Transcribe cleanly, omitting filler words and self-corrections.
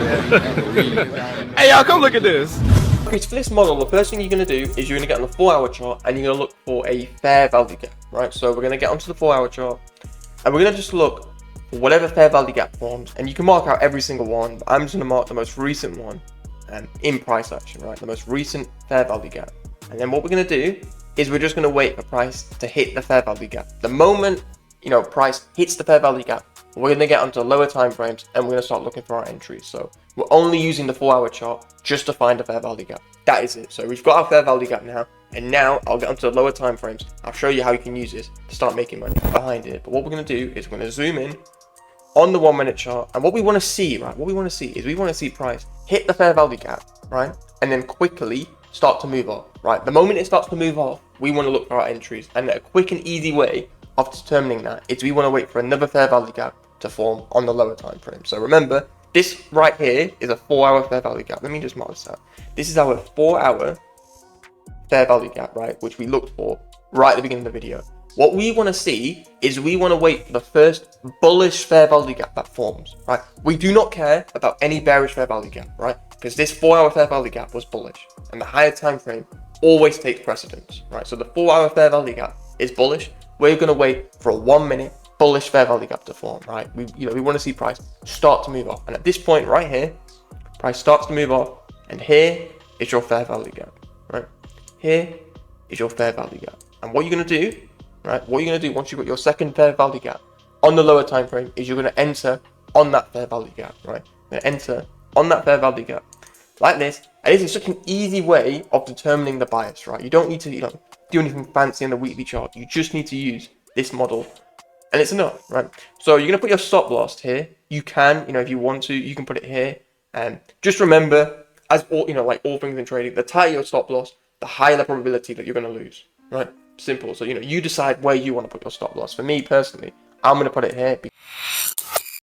Hey y'all, come look at this. Okay, so for this model, the first thing you're going to do is you're going to get on the 4-hour chart and you're going to look for a fair value gap, right? So we're going to get onto the 4-hour chart and we're going to just look for whatever fair value gap forms, and you can mark out every single one, but I'm just going to mark the most recent one in price action, right? The most recent fair value gap. And then what we're going to do is we're just going to wait for price to hit the fair value gap. The moment, you know, price hits the fair value gap, we're going to get onto lower time frames and we're going to start looking for our entries. So we're only using the 4-hour chart just to find a fair value gap. That is it. So we've got our fair value gap now, and now I'll get onto the lower time frames. I'll show you how you can use this to start making money behind it. But what we're going to do is we're going to zoom in on the 1-minute chart, and what we want to see, right? What we want to see is we want to see price hit the fair value gap, right? And then quickly start to move off, right? The moment it starts to move off, we want to look for our entries, and a quick and easy way of determining that is we want to wait for another fair value gap to form on the lower time frame. So remember, this right here is a 4-hour fair value gap. Let me just mark this out. This is our 4-hour fair value gap, right? Which we looked for right at the beginning of the video. What we want to see is we want to wait for the first bullish fair value gap that forms, right? We do not care about any bearish fair value gap, right? Because this 4-hour fair value gap was bullish, and the higher time frame always takes precedence, right? So the 4-hour fair value gap is bullish. We're going to wait for a 1-minute bullish fair value gap to form, right? We want to see price start to move off, and at this point right here, price starts to move off, and here is your fair value gap, right? Here is your fair value gap, and what you're going to do, right? What you're going to do once you've got your second fair value gap on the lower time frame is you're going to enter on that fair value gap, right? You're going to enter on that fair value gap like this, and this is such an easy way of determining the bias, right? You don't need to, do anything fancy on the weekly chart. You just need to use this model, and it's enough, right? So you're going to put your stop loss here. You can, if you want to, you can put it here. And just remember, as all, like all things in trading, the tighter your stop loss, the higher the probability that you're going to lose, right? Simple. So, you decide where you want to put your stop loss. For me personally, I'm going to put it here.